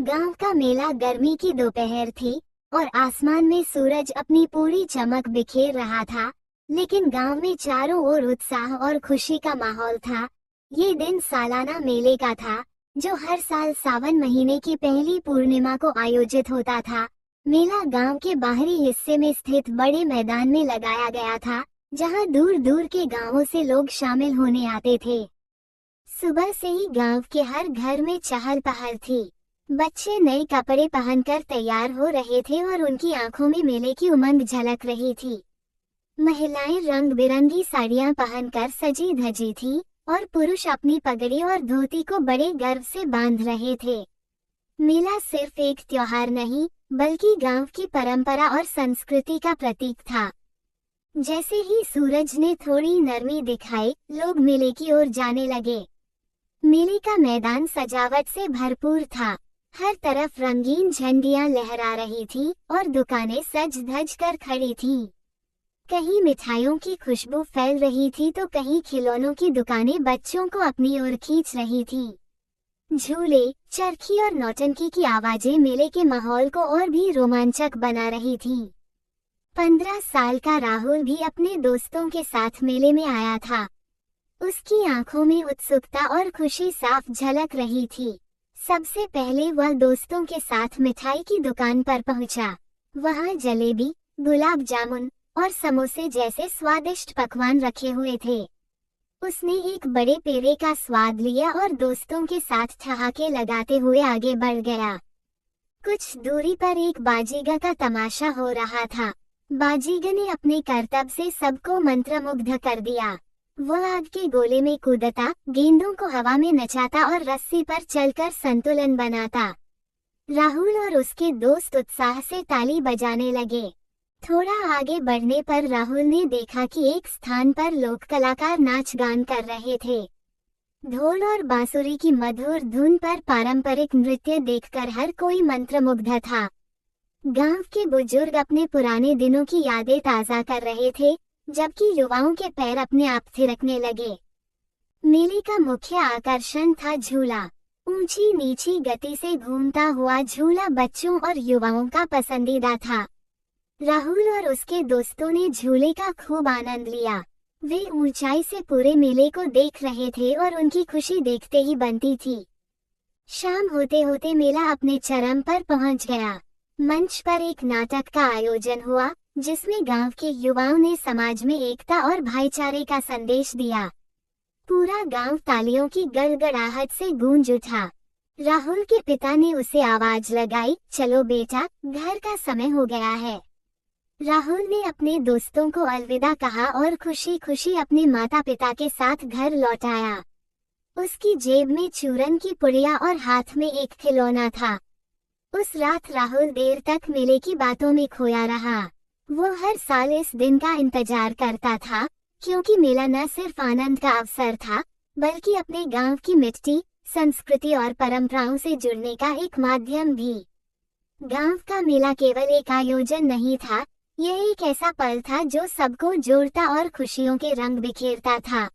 गांव का मेला गर्मी की दोपहर थी और आसमान में सूरज अपनी पूरी चमक बिखेर रहा था। लेकिन गांव में चारों ओर उत्साह और खुशी का माहौल था। ये दिन सालाना मेले का था, जो हर साल सावन महीने की पहली पूर्णिमा को आयोजित होता था। मेला गांव के बाहरी हिस्से में स्थित बड़े मैदान में लगाया गया था, जहां दूर दूर के गांवों से लोग शामिल होने आते थे। सुबह से ही गांव के हर घर में चहल पहल थी। बच्चे नए कपड़े पहनकर तैयार हो रहे थे और उनकी आंखों में मेले की उमंग झलक रही थी। महिलाएं रंग बिरंगी साड़ियां पहनकर सजी धजी थीं और पुरुष अपनी पगड़ी और धोती को बड़े गर्व से बांध रहे थे। मेला सिर्फ एक त्योहार नहीं, बल्कि गांव की परंपरा और संस्कृति का प्रतीक था। जैसे ही सूरज ने थोड़ी नरमी दिखाई, लोग मेले की ओर जाने लगे। मेले का मैदान सजावट से भरपूर था। हर तरफ रंगीन झंडियां लहरा रही थीं और दुकानें सज धज कर खड़ी थीं। कहीं मिठाइयों की खुशबू फैल रही थी तो कहीं खिलौनों की दुकानें बच्चों को अपनी ओर खींच रही थीं। झूले, चरखी और नौटंकी की आवाजें मेले के माहौल को और भी रोमांचक बना रही थीं। 15 साल का राहुल भी अपने दोस्तों के साथ मेले में आया था। उसकी आंखों में उत्सुकता और खुशी साफ झलक रही थी। सबसे पहले वह दोस्तों के साथ मिठाई की दुकान पर पहुंचा। वहां जलेबी, गुलाब जामुन और समोसे जैसे स्वादिष्ट पकवान रखे हुए थे। उसने एक बड़े पेड़े का स्वाद लिया और दोस्तों के साथ ठहाके लगाते हुए आगे बढ़ गया। कुछ दूरी पर एक बाजीगर का तमाशा हो रहा था। बाजीगर ने अपने करतब से सबको मंत्रमुग्ध कर दिया। वह आग के गोले में कूदता, गेंदों को हवा में नचाता और रस्सी पर चलकर संतुलन बनाता। राहुल और उसके दोस्त उत्साह से ताली बजाने लगे। थोड़ा आगे बढ़ने पर राहुल ने देखा कि एक स्थान पर लोक कलाकार नाच गान कर रहे थे। ढोल और बांसुरी की मधुर धुन पर पारंपरिक नृत्य देखकर हर कोई मंत्रमुग्ध था। गांव के बुजुर्ग अपने पुराने दिनों की यादें ताज़ा कर रहे थे, जबकि युवाओं के पैर अपने आप थिरकने लगे। मेले का मुख्य आकर्षण था झूला। ऊंची नीची गति से घूमता हुआ झूला बच्चों और युवाओं का पसंदीदा था। राहुल और उसके दोस्तों ने झूले का खूब आनंद लिया। वे ऊंचाई से पूरे मेले को देख रहे थे और उनकी खुशी देखते ही बनती थी। शाम होते होते मेला अपने चरम पर पहुंच गया। मंच पर एक नाटक का आयोजन हुआ, जिसमें गांव के युवाओं ने समाज में एकता और भाईचारे का संदेश दिया। पूरा गांव तालियों की गड़गड़ाहट से गूंज उठा। राहुल के पिता ने उसे आवाज लगाई, चलो बेटा, घर का समय हो गया है। राहुल ने अपने दोस्तों को अलविदा कहा और खुशी खुशी अपने माता पिता के साथ घर लौट आया। उसकी जेब में चूरन की पुड़िया और हाथ में एक खिलौना था। उस रात राहुल देर तक मेले की बातों में खोया रहा। वो हर साल इस दिन का इंतजार करता था, क्योंकि मेला न सिर्फ आनंद का अवसर था, बल्कि अपने गांव की मिट्टी, संस्कृति और परंपराओं से जुड़ने का एक माध्यम भी। गांव का मेला केवल एक आयोजन नहीं था, यह एक ऐसा पल था जो सबको जोड़ता और खुशियों के रंग बिखेरता था।